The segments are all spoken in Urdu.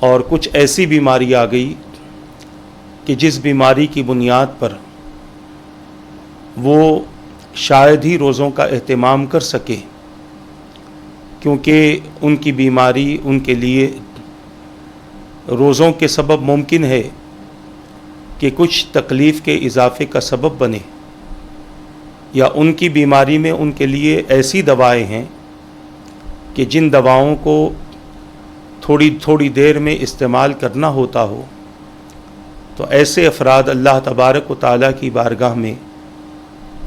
اور کچھ ایسی بیماری آ گئی کہ جس بیماری کی بنیاد پر وہ شاید ہی روزوں کا اہتمام کر سکے، کیونکہ ان کی بیماری ان کے لیے روزوں کے سبب ممکن ہے کہ کچھ تکلیف کے اضافے کا سبب بنے، یا ان کی بیماری میں ان کے لیے ایسی دوائیں ہیں کہ جن دواؤں کو تھوڑی دیر میں استعمال کرنا ہوتا ہو، تو ایسے افراد اللہ تبارک و تعالیٰ کی بارگاہ میں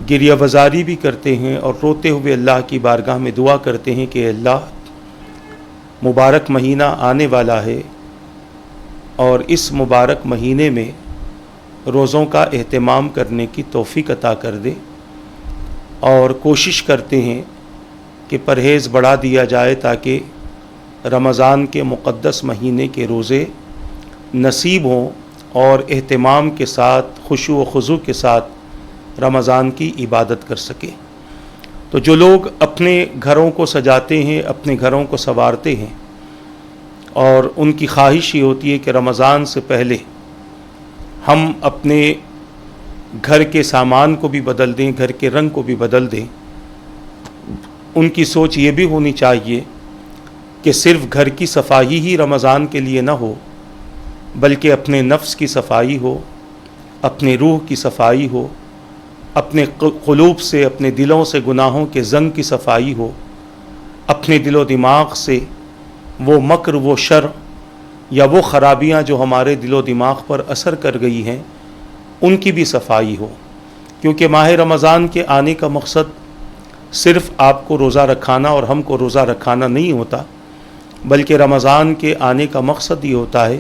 گریہ وزاری بھی کرتے ہیں اور روتے ہوئے اللہ کی بارگاہ میں دعا کرتے ہیں کہ اللہ مبارک مہینہ آنے والا ہے اور اس مبارک مہینے میں روزوں کا اہتمام کرنے کی توفیق عطا کر دے، اور کوشش کرتے ہیں کہ پرہیز بڑھا دیا جائے تاکہ رمضان کے مقدس مہینے کے روزے نصیب ہوں اور اہتمام کے ساتھ خشوع و خضوع کے ساتھ رمضان کی عبادت کر سکے۔ تو جو لوگ اپنے گھروں کو سجاتے ہیں، اپنے گھروں کو سنوارتے ہیں، اور ان کی خواہش یہ ہوتی ہے کہ رمضان سے پہلے ہم اپنے گھر کے سامان کو بھی بدل دیں، گھر کے رنگ کو بھی بدل دیں، ان کی سوچ یہ بھی ہونی چاہیے کہ صرف گھر کی صفائی ہی رمضان کے لیے نہ ہو، بلکہ اپنے نفس کی صفائی ہو، اپنے روح کی صفائی ہو، اپنے قلوب سے، اپنے دلوں سے گناہوں کے زنگ کی صفائی ہو، اپنے دل و دماغ سے وہ مکر، وہ شر یا وہ خرابیاں جو ہمارے دل و دماغ پر اثر کر گئی ہیں ان کی بھی صفائی ہو، کیونکہ ماہ رمضان کے آنے کا مقصد صرف آپ کو روزہ رکھانا اور ہم کو روزہ رکھانا نہیں ہوتا، بلکہ رمضان کے آنے کا مقصد یہ ہوتا ہے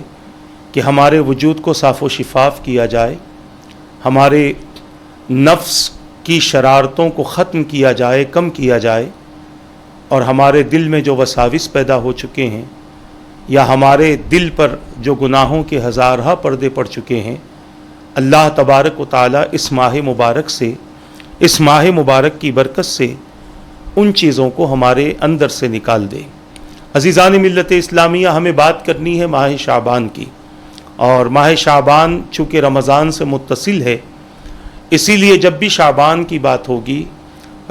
کہ ہمارے وجود کو صاف و شفاف کیا جائے، ہمارے نفس کی شرارتوں کو ختم کیا جائے، کم کیا جائے، اور ہمارے دل میں جو وساوس پیدا ہو چکے ہیں یا ہمارے دل پر جو گناہوں کے ہزارہ پردے پڑ چکے ہیں، اللہ تبارک و تعالیٰ اس ماہ مبارک سے، اس ماہ مبارک کی برکت سے ان چیزوں کو ہمارے اندر سے نکال دے۔ عزیزان ملت اسلامیہ، ہمیں بات کرنی ہے ماہ شعبان کی، اور ماہ شعبان چونکہ رمضان سے متصل ہے، اسی لیے جب بھی شعبان کی بات ہوگی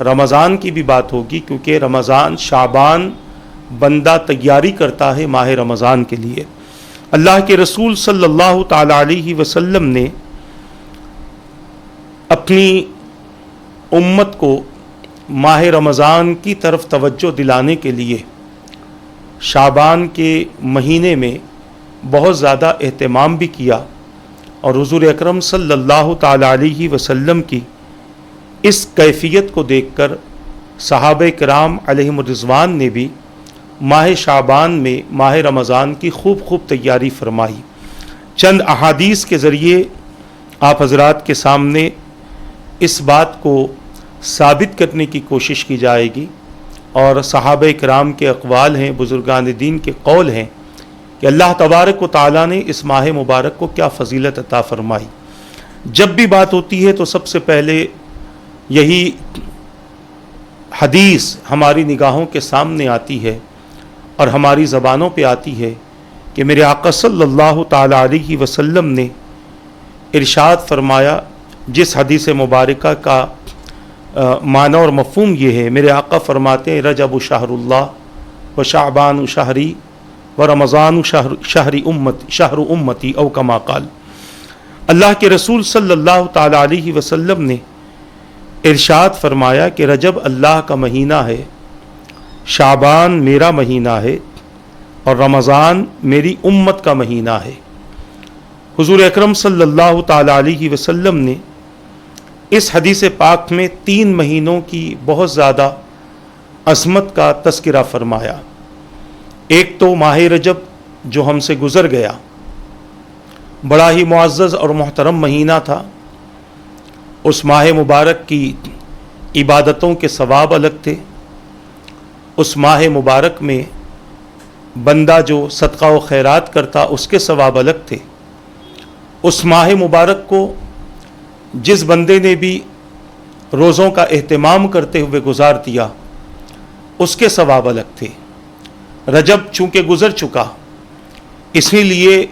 رمضان کی بھی بات ہوگی، کیونکہ رمضان، شعبان بندہ تیاری کرتا ہے ماہ رمضان کے لیے۔ اللہ کے رسول صلی اللہ تعالی علیہ وسلم نے اپنی امت کو ماہ رمضان کی طرف توجہ دلانے کے لیے شعبان کے مہینے میں بہت زیادہ اہتمام بھی کیا، اور حضور اکرم صلی اللہ تعالی علیہ وسلم کی اس کیفیت کو دیکھ کر صحابہ کرام علیہم الرضوان نے بھی ماہ شعبان میں ماہ رمضان کی خوب تیاری فرمائی۔ چند احادیث کے ذریعے آپ حضرات کے سامنے اس بات کو ثابت کرنے کی کوشش کی جائے گی، اور صحابہ کرام کے اقوال ہیں، بزرگان دین کے قول ہیں کہ اللہ تبارک و تعالیٰ نے اس ماہ مبارک کو کیا فضیلت عطا فرمائی۔ جب بھی بات ہوتی ہے تو سب سے پہلے یہی حدیث ہماری نگاہوں کے سامنے آتی ہے اور ہماری زبانوں پہ آتی ہے کہ میرے آقا صلی اللہ تعالی علیہ وسلم نے ارشاد فرمایا، جس حدیث مبارکہ کا معنی اور مفہوم یہ ہے، میرے آقا فرماتے ہیں رجب شہر اللہ و شعبان شہری و رمضان شہر امتی او کما قال۔ اللہ کے رسول صلی اللہ تعالی علیہ وسلم نے ارشاد فرمایا کہ رجب اللہ کا مہینہ ہے، شعبان میرا مہینہ ہے، اور رمضان میری امت کا مہینہ ہے۔ حضور اکرم صلی اللہ تعالی علیہ وسلم نے اس حدیث پاک میں 3 مہینوں کی بہت زیادہ عظمت کا تذکرہ فرمایا۔ ایک تو ماہ رجب جو ہم سے گزر گیا، بڑا ہی معزز اور محترم مہینہ تھا، اس ماہ مبارک کی عبادتوں کے ثواب الگ تھے، اس ماہ مبارک میں بندہ جو صدقہ و خیرات کرتا اس کے ثواب الگ تھے، اس ماہ مبارک کو جس بندے نے بھی روزوں کا اہتمام کرتے ہوئے گزار دیا اس کے ثواب الگ تھے۔ رجب چونکہ گزر چکا، اسی لیے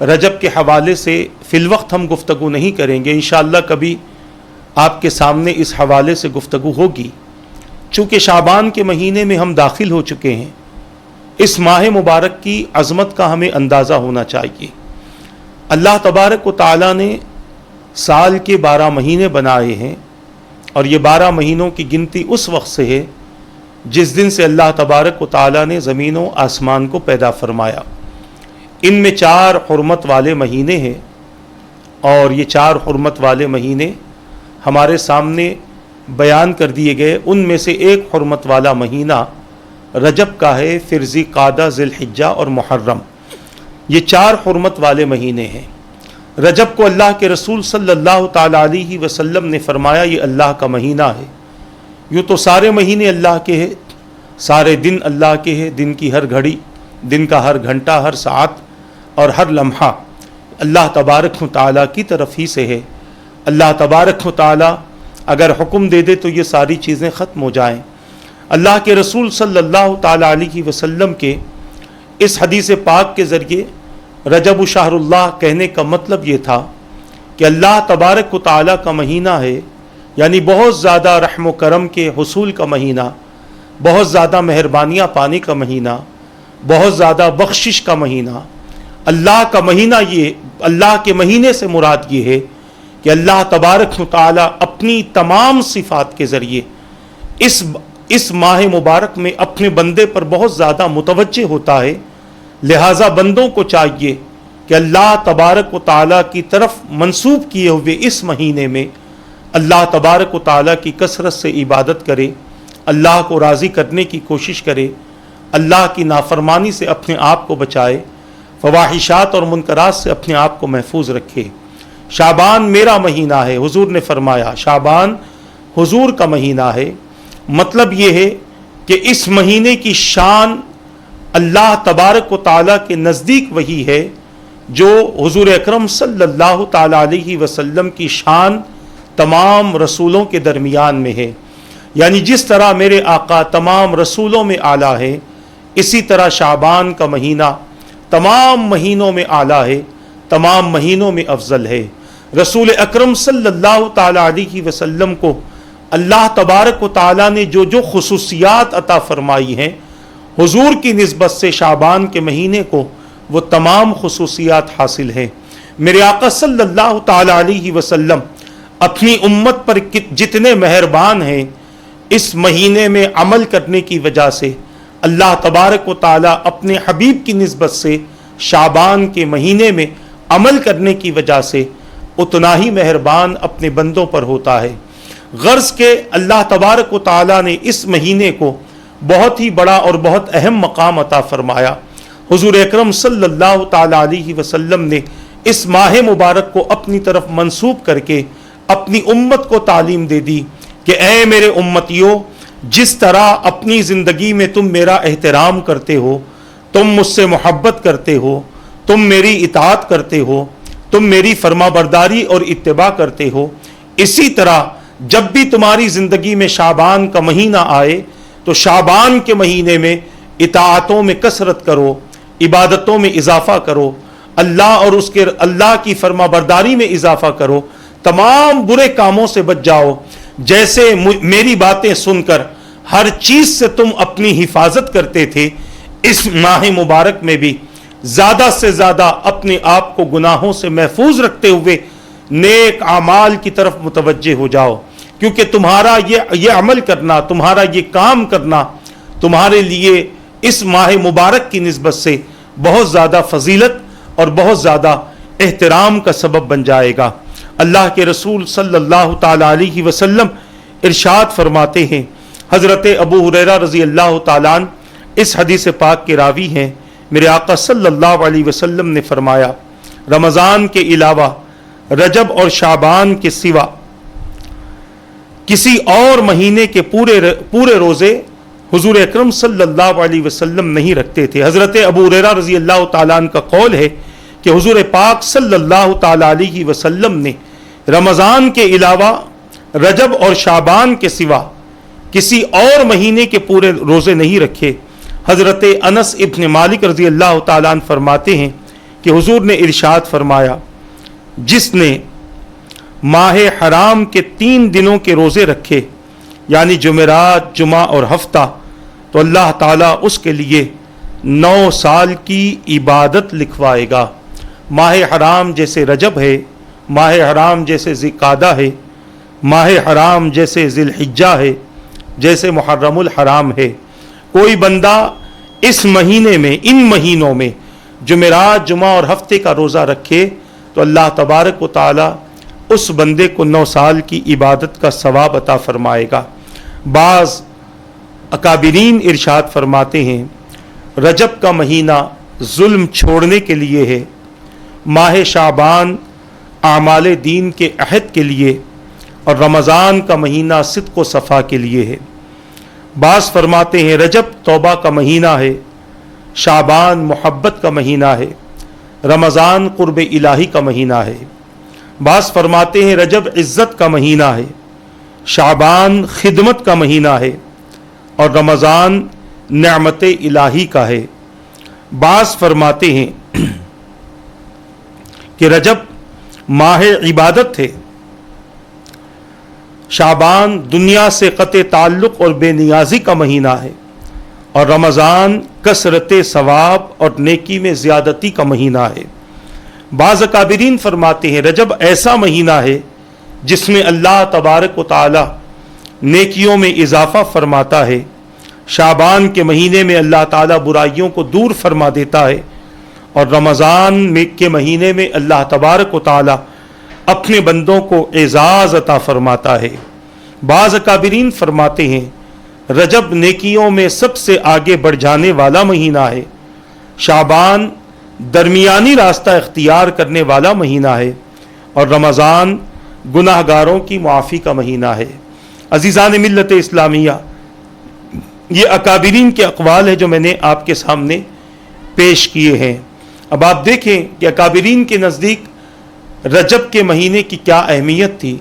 رجب کے حوالے سے فی الوقت ہم گفتگو نہیں کریں گے، انشاءاللہ کبھی آپ کے سامنے اس حوالے سے گفتگو ہوگی۔ چونکہ شعبان کے مہینے میں ہم داخل ہو چکے ہیں، اس ماہ مبارک کی عظمت کا ہمیں اندازہ ہونا چاہیے۔ اللہ تبارک و تعالیٰ نے سال کے 12 مہینے بنائے ہیں، اور یہ 12 مہینوں کی گنتی اس وقت سے ہے جس دن سے اللہ تبارک و تعالیٰ نے زمین و آسمان کو پیدا فرمایا۔ ان میں 4 حرمت والے مہینے ہیں، اور یہ 4 حرمت والے مہینے ہمارے سامنے بیان کر دیے گئے۔ ان میں سے ایک حرمت والا مہینہ رجب کا ہے، پھر ذی قعدہ، ذی الحجہ اور محرم، یہ 4 حرمت والے مہینے ہیں۔ رجب کو اللہ کے رسول صلی اللہ تعالیٰ علیہ وسلم نے فرمایا یہ اللہ کا مہینہ ہے۔ یوں تو سارے مہینے اللہ کے ہیں، سارے دن اللہ کے ہیں، دن کی ہر گھڑی، دن کا ہر گھنٹہ، ہر ساعت اور ہر لمحہ اللہ تبارک و تعالیٰ کی طرف ہی سے ہے۔ اللہ تبارک و تعالیٰ اگر حکم دے دے تو یہ ساری چیزیں ختم ہو جائیں۔ اللہ کے رسول صلی اللہ تعالیٰ علیہ وسلم کے اس حدیث پاک کے ذریعے رجب شہر اللہ کہنے کا مطلب یہ تھا کہ اللہ تبارک و تعالیٰ کا مہینہ ہے، یعنی بہت زیادہ رحم و کرم کے حصول کا مہینہ، بہت زیادہ مہربانیاں پانے کا مہینہ، بہت زیادہ بخشش کا مہینہ۔ اللہ کا مہینہ، یہ اللہ کے مہینے سے مراد یہ ہے کہ اللہ تبارک و تعالیٰ اپنی تمام صفات کے ذریعے اس ماہ مبارک میں اپنے بندے پر بہت زیادہ متوجہ ہوتا ہے۔ لہٰذا بندوں کو چاہیے کہ اللہ تبارک و تعالیٰ کی طرف منسوب کیے ہوئے اس مہینے میں اللہ تبارک و تعالیٰ کی کثرت سے عبادت کرے، اللہ کو راضی کرنے کی کوشش کرے، اللہ کی نافرمانی سے اپنے آپ کو بچائے، فواحشات اور منکرات سے اپنے آپ کو محفوظ رکھے۔ شعبان میرا مہینہ ہے، حضور نے فرمایا شعبان حضور کا مہینہ ہے۔ مطلب یہ ہے کہ اس مہینے کی شان اللہ تبارک و تعالیٰ کے نزدیک وہی ہے جو حضور اکرم صلی اللہ تعالیٰ علیہ وسلم کی شان تمام رسولوں کے درمیان میں ہے۔ یعنی جس طرح میرے آقا تمام رسولوں میں اعلیٰ ہے، اسی طرح شعبان کا مہینہ تمام مہینوں میں اعلیٰ ہے، تمام مہینوں میں افضل ہے۔ رسول اکرم صلی اللہ تعالیٰ علیہ وسلم کو اللہ تبارک و تعالیٰ نے جو خصوصیات عطا فرمائی ہیں، حضور کی نسبت سے شعبان کے مہینے کو وہ تمام خصوصیات حاصل ہیں۔ میرے آقا صلی اللہ تعالیٰ علیہ وسلم اپنی امت پر جتنے مہربان ہیں، اس مہینے میں عمل کرنے کی وجہ سے اللہ تبارک و تعالیٰ اپنے حبیب کی نسبت سے شعبان کے مہینے میں عمل کرنے کی وجہ سے اتنا ہی مہربان اپنے بندوں پر ہوتا ہے۔ غرض کہ اللہ تبارک و تعالیٰ نے اس مہینے کو بہت ہی بڑا اور بہت اہم مقام عطا فرمایا۔ حضور اکرم صلی اللہ تعالیٰ علیہ وسلم نے اس ماہ مبارک کو اپنی طرف منسوب کر کے اپنی امت کو تعلیم دے دی کہ اے میرے امتیوں، جس طرح اپنی زندگی میں تم میرا احترام کرتے ہو، تم مجھ سے محبت کرتے ہو، تم میری اطاعت کرتے ہو، تم میری فرما برداری اور اتباع کرتے ہو، اسی طرح جب بھی تمہاری زندگی میں شعبان کا مہینہ آئے تو شعبان کے مہینے میں اطاعتوں میں کثرت کرو، عبادتوں میں اضافہ کرو، اللہ کی فرما برداری میں اضافہ کرو، تمام برے کاموں سے بچ جاؤ۔ جیسے میری باتیں سن کر ہر چیز سے تم اپنی حفاظت کرتے تھے، اس ماہ مبارک میں بھی زیادہ سے زیادہ اپنے آپ کو گناہوں سے محفوظ رکھتے ہوئے نیک اعمال کی طرف متوجہ ہو جاؤ، کیونکہ تمہارا یہ عمل کرنا، تمہارا یہ کام کرنا تمہارے لیے اس ماہ مبارک کی نسبت سے بہت زیادہ فضیلت اور بہت زیادہ احترام کا سبب بن جائے گا۔ اللہ کے رسول صلی اللہ تعالیٰ علیہ وسلم ارشاد فرماتے ہیں، حضرت ابو ہریرہ رضی اللہ تعالیٰ عنہ اس حدیث پاک کے راوی ہیں، میرے آقا صلی اللہ علیہ وسلم نے فرمایا رمضان کے علاوہ رجب اور شعبان کے سوا کسی اور مہینے کے پورے روزے حضور اکرم صلی اللہ علیہ وسلم نہیں رکھتے تھے۔ حضرت ابو ہریرہ رضی اللہ تعالیٰ عنہ کا قول ہے کہ حضور پاک صلی اللہ تعالیٰ علیہ وسلم نے رمضان کے علاوہ رجب اور شعبان کے سوا کسی اور مہینے کے پورے روزے نہیں رکھے۔ حضرت انس ابن مالک رضی اللہ تعالیٰ عنہ فرماتے ہیں کہ حضور نے ارشاد فرمایا جس نے ماہ حرام کے 3 دنوں کے روزے رکھے یعنی جمعرات، جمعہ اور ہفتہ، تو اللہ تعالیٰ اس کے لیے 9 سال کی عبادت لکھوائے گا۔ ماہ حرام جیسے رجب ہے، ماہ حرام جیسے ذوالقعدہ ہے، ماہ حرام جیسے ذی الحجہ ہے، جیسے محرم الحرام ہے، کوئی بندہ اس مہینے میں، ان مہینوں میں جمعرات، جمعہ اور ہفتے کا روزہ رکھے تو اللہ تبارک و تعالی اس بندے کو 9 سال کی عبادت کا ثواب عطا فرمائے گا۔ بعض اکابرین ارشاد فرماتے ہیں رجب کا مہینہ ظلم چھوڑنے کے لیے ہے، ماہ شعبان اعمال دین کے عہد کے لیے، اور رمضان کا مہینہ صدق و صفا کے لیے ہے۔ بعض فرماتے ہیں رجب توبہ کا مہینہ ہے، شعبان محبت کا مہینہ ہے، رمضان قرب الہی کا مہینہ ہے۔ بعض فرماتے ہیں رجب عزت کا مہینہ ہے، شعبان خدمت کا مہینہ ہے، اور رمضان نعمت الہی کا ہے۔ بعض فرماتے ہیں کہ رجب ماہ عبادت ہے، شعبان دنیا سے قطع تعلق اور بے نیازی کا مہینہ ہے، اور رمضان کثرت ثواب اور نیکی میں زیادتی کا مہینہ ہے۔ بعض اکابرین فرماتے ہیں رجب ایسا مہینہ ہے جس میں اللہ تبارک و تعالی نیکیوں میں اضافہ فرماتا ہے، شعبان کے مہینے میں اللہ تعالی برائیوں کو دور فرما دیتا ہے، اور رمضان کے مہینے میں اللہ تبارک و تعالی اپنے بندوں کو اعزاز عطا فرماتا ہے۔ بعض اکابرین فرماتے ہیں رجب نیکیوں میں سب سے آگے بڑھ جانے والا مہینہ ہے، شعبان درمیانی راستہ اختیار کرنے والا مہینہ ہے، اور رمضان گناہ گاروں کی معافی کا مہینہ ہے۔ عزیزان ملت اسلامیہ، یہ اکابرین کے اقوال ہے جو میں نے آپ کے سامنے پیش کیے ہیں۔ اب آپ دیکھیں کہ اکابرین کے نزدیک رجب کے مہینے کی کیا اہمیت تھی،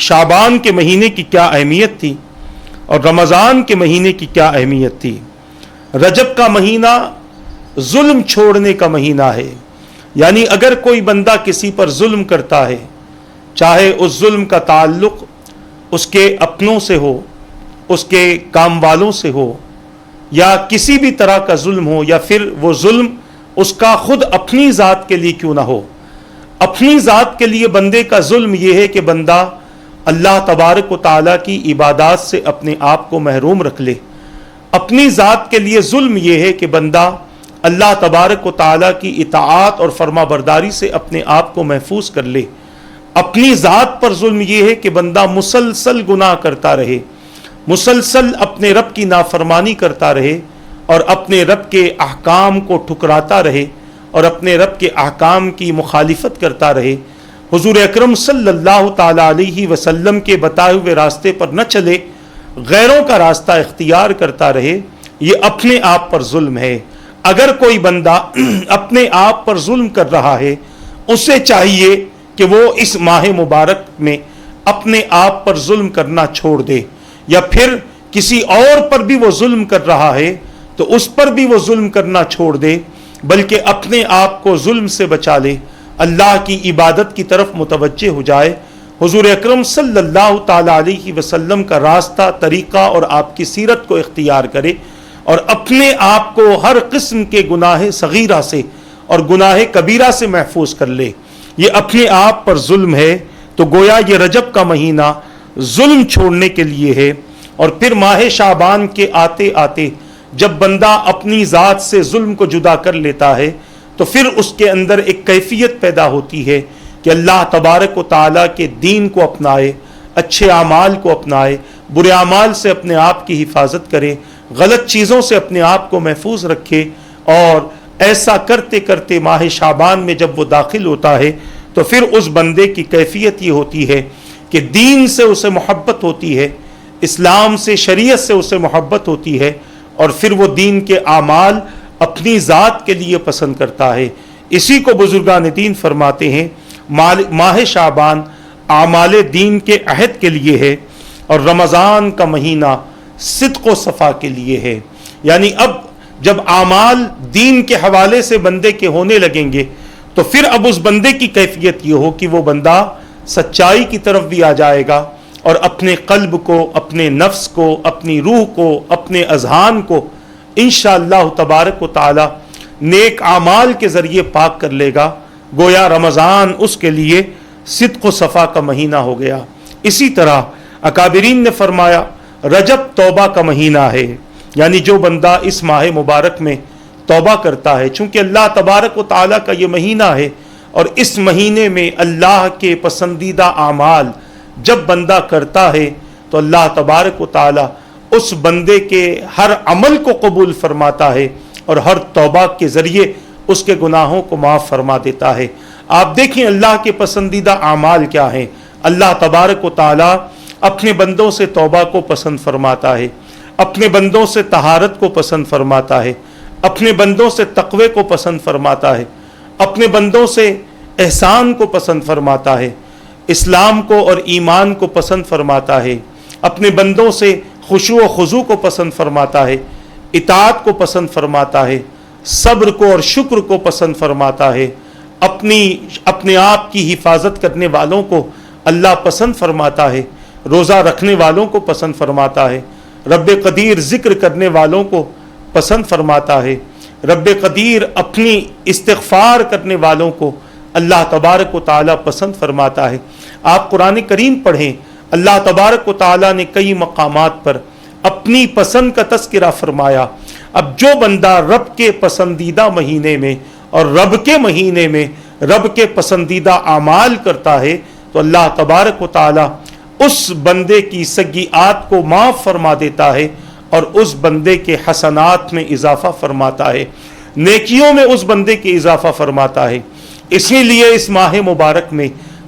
شعبان کے مہینے کی کیا اہمیت تھی، اور رمضان کے مہینے کی کیا اہمیت تھی۔ رجب کا مہینہ ظلم چھوڑنے کا مہینہ ہے، یعنی اگر کوئی بندہ کسی پر ظلم کرتا ہے، چاہے اس ظلم کا تعلق اس کے اپنوں سے ہو، اس کے کام والوں سے ہو، یا کسی بھی طرح کا ظلم ہو، یا پھر وہ ظلم اس کا خود اپنی ذات کے لیے کیوں نہ ہو، اپنی ذات کے لیے بندے کا ظلم یہ ہے کہ بندہ اللہ تبارک و تعالیٰ کی عبادات سے اپنے آپ کو محروم رکھ لے۔ اپنی ذات کے لیے ظلم یہ ہے کہ بندہ اللہ تبارک و تعالیٰ کی اطاعت اور فرما برداری سے اپنے آپ کو محفوظ کر لے۔ اپنی ذات پر ظلم یہ ہے کہ بندہ مسلسل گناہ کرتا رہے، مسلسل اپنے رب کی نافرمانی کرتا رہے، اور اپنے رب کے احکام کو ٹھکراتا رہے، اور اپنے رب کے احکام کی مخالفت کرتا رہے، حضور اکرم صلی اللہ تعالی علیہ وسلم کے بتائے ہوئے راستے پر نہ چلے، غیروں کا راستہ اختیار کرتا رہے، یہ اپنے آپ پر ظلم ہے۔ اگر کوئی بندہ اپنے آپ پر ظلم کر رہا ہے، اسے چاہیے کہ وہ اس ماہ مبارک میں اپنے آپ پر ظلم کرنا چھوڑ دے، یا پھر کسی اور پر بھی وہ ظلم کر رہا ہے تو اس پر بھی وہ ظلم کرنا چھوڑ دے، بلکہ اپنے آپ کو ظلم سے بچا لے، اللہ کی عبادت کی طرف متوجہ ہو جائے، حضور اکرم صلی اللہ تعالی علیہ وسلم کا راستہ، طریقہ اور آپ کی سیرت کو اختیار کرے، اور اپنے آپ کو ہر قسم کے گناہ صغیرہ سے اور گناہ کبیرہ سے محفوظ کر لے۔ یہ اپنے آپ پر ظلم ہے، تو گویا یہ رجب کا مہینہ ظلم چھوڑنے کے لیے ہے۔ اور پھر ماہ شعبان کے آتے آتے جب بندہ اپنی ذات سے ظلم کو جدا کر لیتا ہے تو پھر اس کے اندر ایک کیفیت پیدا ہوتی ہے کہ اللہ تبارک و تعالیٰ کے دین کو اپنائے، اچھے اعمال کو اپنائے، برے اعمال سے اپنے آپ کی حفاظت کرے، غلط چیزوں سے اپنے آپ کو محفوظ رکھے، اور ایسا کرتے کرتے ماہ شعبان میں جب وہ داخل ہوتا ہے تو پھر اس بندے کی کیفیت یہ ہوتی ہے کہ دین سے اسے محبت ہوتی ہے، اسلام سے، شریعت سے اسے محبت ہوتی ہے، اور پھر وہ دین کے اعمال اپنی ذات کے لیے پسند کرتا ہے۔ اسی کو بزرگان دین فرماتے ہیں ماہ شعبان اعمال دین کے عہد کے لیے ہے، اور رمضان کا مہینہ صدق و صفا کے لیے ہے۔ یعنی اب جب اعمال دین کے حوالے سے بندے کے ہونے لگیں گے تو پھر اب اس بندے کی کیفیت یہ ہو کہ وہ بندہ سچائی کی طرف بھی آ جائے گا اور اپنے قلب کو، اپنے نفس کو، اپنی روح کو، اپنے اذہان کو انشاءاللہ تبارک و تعالی نیک اعمال کے ذریعے پاک کر لے گا۔ گویا رمضان اس کے لیے صدق و صفا کا مہینہ ہو گیا۔ اسی طرح اکابرین نے فرمایا رجب توبہ کا مہینہ ہے، یعنی جو بندہ اس ماہ مبارک میں توبہ کرتا ہے، چونکہ اللہ تبارک و تعالیٰ کا یہ مہینہ ہے اور اس مہینے میں اللہ کے پسندیدہ اعمال جب بندہ کرتا ہے تو اللہ تبارک و تعالیٰ اس بندے کے ہر عمل کو قبول فرماتا ہے اور ہر توبہ کے ذریعے اس کے گناہوں کو معاف فرما دیتا ہے۔ آپ دیکھیں اللہ کے پسندیدہ اعمال کیا ہیں۔ اللہ تبارک و تعالیٰ اپنے بندوں سے توبہ کو پسند فرماتا ہے، اپنے بندوں سے طہارت کو پسند فرماتا ہے، اپنے بندوں سے تقوی کو پسند فرماتا ہے، اپنے بندوں سے احسان کو پسند فرماتا ہے، اسلام کو اور ایمان کو پسند فرماتا ہے، اپنے بندوں سے خشوع و خضوع کو پسند فرماتا ہے، اطاعت کو پسند فرماتا ہے، صبر کو اور شکر کو پسند فرماتا ہے، اپنے آپ کی حفاظت کرنے والوں کو اللہ پسند فرماتا ہے، روزہ رکھنے والوں کو پسند فرماتا ہے، رب قدیر ذکر کرنے والوں کو پسند فرماتا ہے، رب قدیر اپنی استغفار کرنے والوں کو اللہ تبارک و تعالیٰ پسند فرماتا ہے۔ آپ قرآن کریم پڑھیں، اللہ تبارک و تعالیٰ نے کئی مقامات پر اپنی پسند کا تذکرہ فرمایا۔ اب جو بندہ رب کے پسندیدہ مہینے میں اور رب کے مہینے میں رب کے پسندیدہ اعمال کرتا ہے تو اللہ تبارک و تعالیٰ اس بندے کی سیئات کو معاف فرما دیتا ہے اور اس بندے کے حسنات میں اضافہ فرماتا ہے، نیکیوں میں اس بندے کے اضافہ فرماتا ہے۔ اسی لیے اس ماہ مبارک میں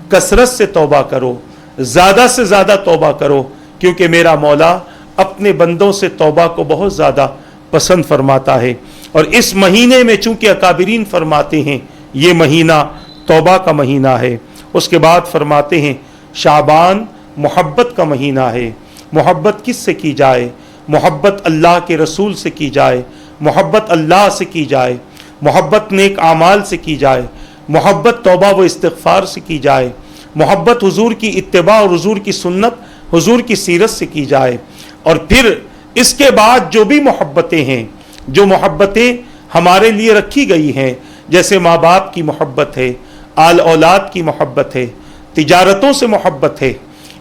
کثرت سے توبہ کرو، زیادہ سے زیادہ توبہ کرو، کیونکہ میرا مولا اپنے بندوں سے توبہ کو بہت زیادہ پسند فرماتا ہے۔ اور اس مہینے میں چونکہ اکابرین فرماتے ہیں یہ مہینہ توبہ کا مہینہ ہے، اس کے بعد فرماتے ہیں شعبان محبت کا مہینہ ہے۔ محبت کس سے کی جائے؟ محبت اللہ کے رسول سے کی جائے، محبت اللہ سے کی جائے، محبت نیک اعمال سے کی جائے، محبت توبہ و استغفار سے کی جائے، محبت حضور کی اتباع اور حضور کی سنت، حضور کی سیرت سے کی جائے۔ اور پھر اس کے بعد جو بھی محبتیں ہیں، جو محبتیں ہمارے لیے رکھی گئی ہیں، جیسے ماں باپ کی محبت ہے، آل اولاد کی محبت ہے، تجارتوں سے محبت ہے،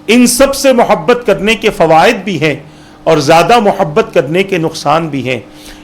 ان سب سے محبت کرنے کے فوائد بھی ہیں اور زیادہ محبت کرنے کے نقصان بھی ہیں۔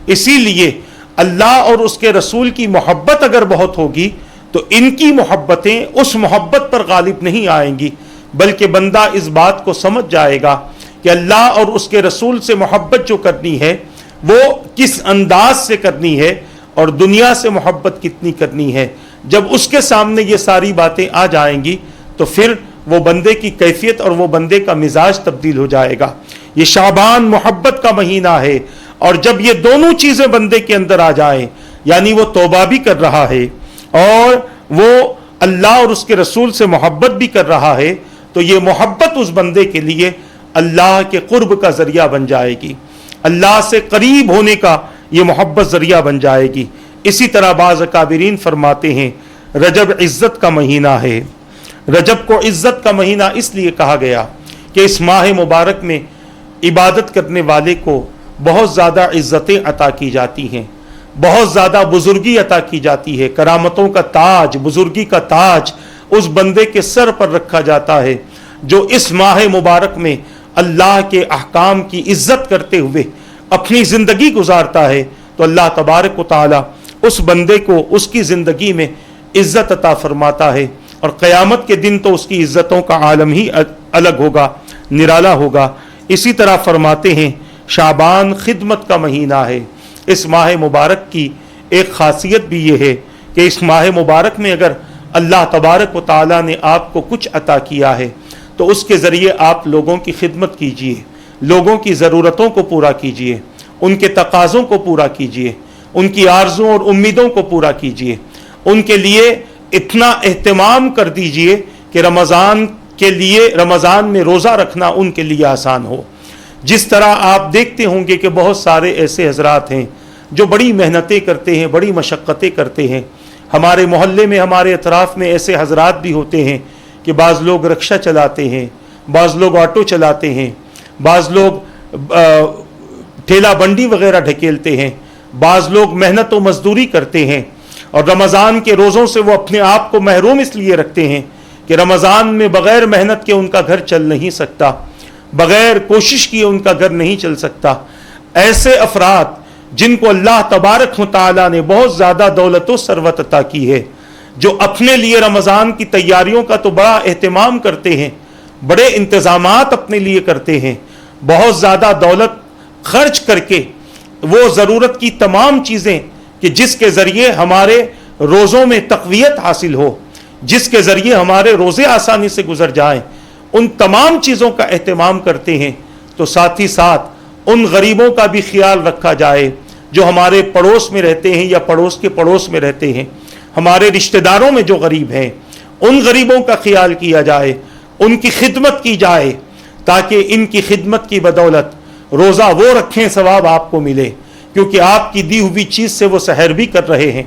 اسی لیے اللہ اور اس کے رسول کی محبت اگر بہت ہوگی تو ان کی محبتیں اس محبت پر غالب نہیں آئیں گی، بلکہ بندہ اس بات کو سمجھ جائے گا کہ اللہ اور اس کے رسول سے محبت جو کرنی ہے وہ کس انداز سے کرنی ہے اور دنیا سے محبت کتنی کرنی ہے۔ جب اس کے سامنے یہ ساری باتیں آ جائیں گی تو پھر وہ بندے کی کیفیت اور وہ بندے کا مزاج تبدیل ہو جائے گا۔ یہ شعبان محبت کا مہینہ ہے، اور جب یہ دونوں چیزیں بندے کے اندر آ جائیں، یعنی وہ توبہ بھی کر رہا ہے اور وہ اللہ اور اس کے رسول سے محبت بھی کر رہا ہے، تو یہ محبت اس بندے کے لیے اللہ کے قرب کا ذریعہ بن جائے گی، اللہ سے قریب ہونے کا یہ محبت ذریعہ بن جائے گی۔ اسی طرح بعض اکابرین فرماتے ہیں رجب عزت کا مہینہ ہے۔ رجب کو عزت کا مہینہ اس لیے کہا گیا کہ اس ماہ مبارک میں عبادت کرنے والے کو بہت زیادہ عزتیں عطا کی جاتی ہیں، بہت زیادہ بزرگی عطا کی جاتی ہے، کرامتوں کا تاج، بزرگی کا تاج اس بندے کے سر پر رکھا جاتا ہے جو اس ماہ مبارک میں اللہ کے احکام کی عزت کرتے ہوئے اپنی زندگی گزارتا ہے، تو اللہ تبارک و تعالی اس بندے کو اس کی زندگی میں عزت عطا فرماتا ہے، اور قیامت کے دن تو اس کی عزتوں کا عالم ہی الگ ہوگا، نرالا ہوگا۔ اسی طرح فرماتے ہیں شعبان خدمت کا مہینہ ہے۔ اس ماہ مبارک کی ایک خاصیت بھی یہ ہے کہ اس ماہ مبارک میں اگر اللہ تبارک و تعالیٰ نے آپ کو کچھ عطا کیا ہے تو اس کے ذریعے آپ لوگوں کی خدمت کیجئے، لوگوں کی ضرورتوں کو پورا کیجئے، ان کے تقاضوں کو پورا کیجئے، ان کی آرزوں اور امیدوں کو پورا کیجئے، ان کے لیے اتنا اہتمام کر دیجئے کہ رمضان میں روزہ رکھنا ان کے لیے آسان ہو۔ جس طرح آپ دیکھتے ہوں گے کہ بہت سارے ایسے حضرات ہیں جو بڑی محنتیں کرتے ہیں، بڑی مشقتیں کرتے ہیں. ہمارے محلے میں، ہمارے اطراف میں ایسے حضرات بھی ہوتے ہیں کہ بعض لوگ رکشہ چلاتے ہیں، بعض لوگ آٹو چلاتے ہیں، بعض لوگ ٹھیلا بنڈی وغیرہ ڈھکیلتے ہیں، بعض لوگ محنت و مزدوری کرتے ہیں. اور رمضان کے روزوں سے وہ اپنے آپ کو محروم اس لیے رکھتے ہیں کہ رمضان میں بغیر محنت کے ان کا گھر چل نہیں سکتا، بغیر کوشش کیے ان کا گھر نہیں چل سکتا. ایسے افراد جن کو اللہ تبارک و تعالیٰ نے بہت زیادہ دولت و ثروت عطا کی ہے، جو اپنے لیے رمضان کی تیاریوں کا تو بڑا اہتمام کرتے ہیں، بڑے انتظامات اپنے لیے کرتے ہیں، بہت زیادہ دولت خرچ کر کے وہ ضرورت کی تمام چیزیں کہ جس کے ذریعے ہمارے روزوں میں تقویت حاصل ہو، جس کے ذریعے ہمارے روزے آسانی سے گزر جائیں، ان تمام چیزوں کا اہتمام کرتے ہیں. تو ساتھ ہی ساتھ ان غریبوں کا بھی خیال رکھا جائے جو ہمارے پڑوس میں رہتے ہیں یا پڑوس کے پڑوس میں رہتے ہیں، ہمارے رشتہ داروں میں جو غریب ہیں، ان غریبوں کا خیال کیا جائے، ان کی خدمت کی جائے، تاکہ ان کی خدمت کی بدولت روزہ وہ رکھیں ثواب آپ کو ملے. کیونکہ آپ کی دی ہوئی چیز سے وہ سحر بھی کر رہے ہیں،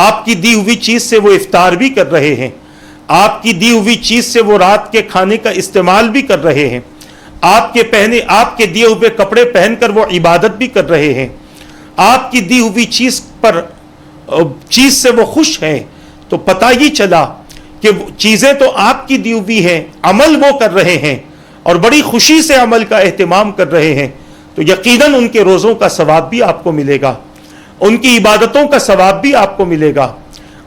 آپ کی دی ہوئی چیز سے وہ افطار بھی کر رہے ہیں، آپ کی دی ہوئی چیز سے وہ رات کے کھانے کا استعمال بھی کر رہے ہیں، آپ کے دیے ہوئے کپڑے پہن کر وہ عبادت بھی کر رہے ہیں، آپ کی دی ہوئی چیز سے وہ خوش ہیں. تو پتہ یہ چلا کہ چیزیں تو آپ کی دی ہوئی ہیں، عمل وہ کر رہے ہیں اور بڑی خوشی سے عمل کا اہتمام کر رہے ہیں. تو یقیناً ان کے روزوں کا ثواب بھی آپ کو ملے گا، ان کی عبادتوں کا ثواب بھی آپ کو ملے گا.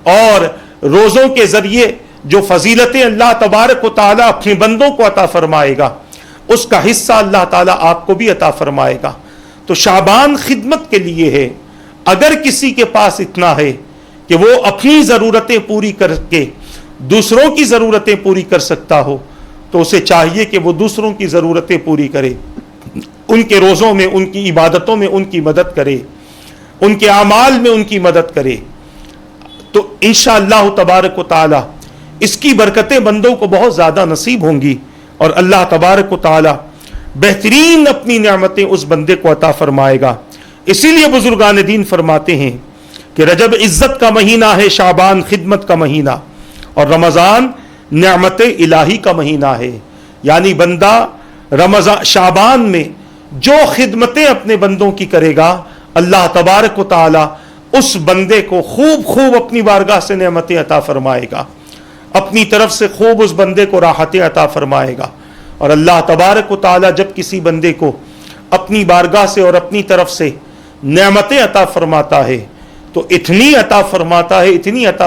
اور روزوں کے ذریعے جو فضیلتیں اللہ تبارک و تعالیٰ اپنے بندوں کو عطا فرمائے گا، اس کا حصہ اللہ تعالیٰ آپ کو بھی عطا فرمائے گا. تو شعبان خدمت کے لیے ہے. اگر کسی کے پاس اتنا ہے کہ وہ اپنی ضرورتیں پوری کر کے دوسروں کی ضرورتیں پوری کر سکتا ہو، تو اسے چاہیے کہ وہ دوسروں کی ضرورتیں پوری کرے، ان کے روزوں میں، ان کی عبادتوں میں ان کی مدد کرے، ان کے اعمال میں ان کی مدد کرے. تو انشاءاللہ تبارک و تعالی اس کی برکتیں بندوں کو بہت زیادہ نصیب ہوں گی، اور اللہ تبارک و تعالی بہترین اپنی نعمتیں اس بندے کو عطا فرمائے گا. اسی لیے بزرگان دین فرماتے ہیں کہ رجب عزت کا مہینہ ہے، شعبان خدمت کا مہینہ، اور رمضان نعمت الہی کا مہینہ ہے. یعنی بندہ رمضان شعبان میں جو خدمتیں اپنے بندوں کی کرے گا، اللہ تبارک و تعالی اس بندے کو خوب اپنی بارگاہ سے نعمتیں عطا فرمائے گا، اپنی طرف سے خوب اس بندے کو راحتیں عطا فرمائے گا. اور اللہ تبارک و تعالی جب کسی بندے کو اپنی بارگاہ سے اور اپنی طرف سے نعمتیں عطا فرماتا ہے تو اتنی عطا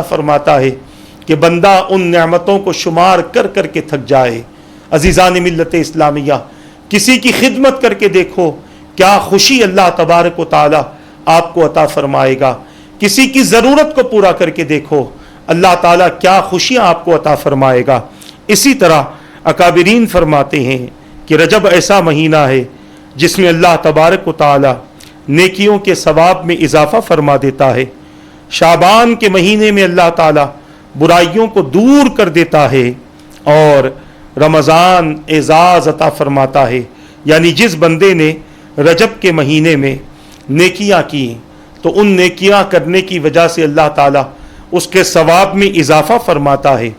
فرماتا ہے کہ بندہ ان نعمتوں کو شمار کر کے تھک جائے. عزیزان ملت اسلامیہ، کسی کی خدمت کر کے دیکھو کیا خوشی اللہ تبارک و تعالی آپ کو عطا فرمائے گا. کسی کی ضرورت کو پورا کر کے دیکھو اللہ تعالیٰ کیا خوشیاں آپ کو عطا فرمائے گا. اسی طرح اکابرین فرماتے ہیں کہ رجب ایسا مہینہ ہے جس میں اللہ تبارک و تعالی نیکیوں کے ثواب میں اضافہ فرما دیتا ہے. شعبان کے مہینے میں اللہ تعالی برائیوں کو دور کر دیتا ہے، اور رمضان اعزاز عطا فرماتا ہے. یعنی جس بندے نے رجب کے مہینے میں نیکیاں کی تو ان نیکیاں کرنے کی وجہ سے اللہ تعالیٰ اس کے ثواب میں اضافہ فرماتا ہے،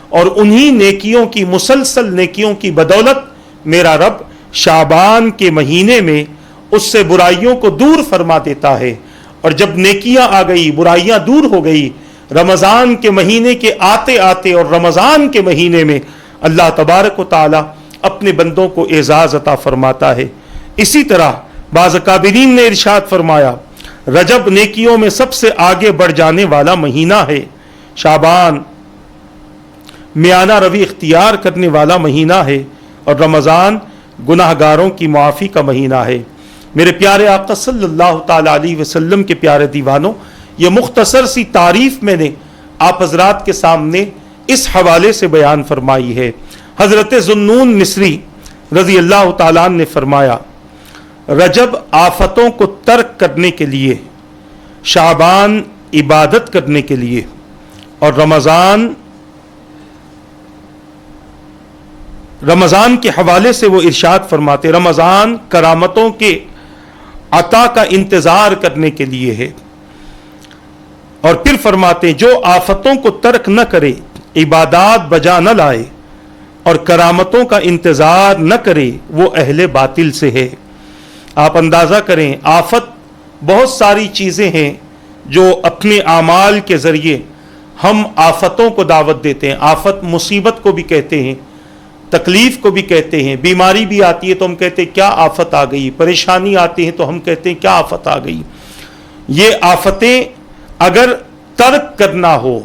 اور انہی نیکیوں کی مسلسل نیکیوں کی بدولت میرا رب شعبان کے مہینے میں اس سے برائیوں کو دور فرما دیتا ہے. اور جب نیکیاں آ گئی، برائیاں دور ہو گئی، رمضان کے مہینے کے آتے آتے اور رمضان کے مہینے میں اللہ تبارک و تعالی اپنے بندوں کو اعزاز عطا فرماتا ہے. اسی طرح بعض اکابرین نے ارشاد فرمایا رجب نیکیوں میں سب سے آگے بڑھ جانے والا مہینہ ہے، شعبان میانہ روی اختیار کرنے والا مہینہ ہے، اور رمضان گناہگاروں کی معافی کا مہینہ ہے. میرے پیارے آقا صلی اللہ تعالی علیہ وسلم کے پیارے دیوانوں، یہ مختصر سی تعریف میں نے آپ حضرات کے سامنے اس حوالے سے بیان فرمائی ہے. حضرت ذوالنون مصری رضی اللہ تعالیٰ نے فرمایا رجب آفتوں کو ترک کرنے کے لیے، شعبان عبادت کرنے کے لیے، اور رمضان کے حوالے سے وہ ارشاد فرماتے رمضان کرامتوں کے عطا کا انتظار کرنے کے لیے ہے۔ اور پھر فرماتے جو آفتوں کو ترک نہ کرے، عبادات بجا نہ لائے اور کرامتوں کا انتظار نہ کرے، وہ اہل باطل سے ہے۔ آپ اندازہ کریں، آفت بہت ساری چیزیں ہیں جو اپنے اعمال کے ذریعے ہم آفتوں کو دعوت دیتے ہیں۔ آفت مصیبت کو بھی کہتے ہیں، تکلیف کو بھی کہتے ہیں، بیماری بھی آتی ہے تو ہم کہتے ہیں کیا آفت آ گئی، پریشانی آتی ہے تو ہم کہتے ہیں کیا آفت آ گئی۔ یہ آفتیں اگر ترک کرنا ہو،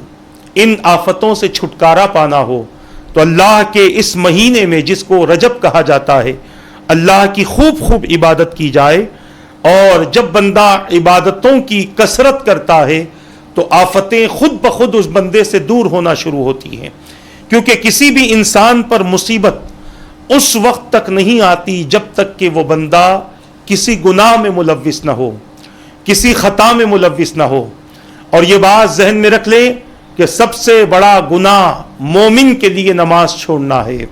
ان آفتوں سے چھٹکارا پانا ہو تو اللہ کے اس مہینے میں جس کو رجب کہا جاتا ہے، اللہ کی خوب خوب عبادت کی جائے۔ اور جب بندہ عبادتوں کی کثرت کرتا ہے تو آفتیں خود بخود اس بندے سے دور ہونا شروع ہوتی ہیں، کیونکہ کسی بھی انسان پر مصیبت اس وقت تک نہیں آتی جب تک کہ وہ بندہ کسی گناہ میں ملوث نہ ہو، کسی خطا میں ملوث نہ ہو۔ اور یہ بات ذہن میں رکھ لیں کہ سب سے بڑا گناہ مومن کے لیے نماز چھوڑنا ہے،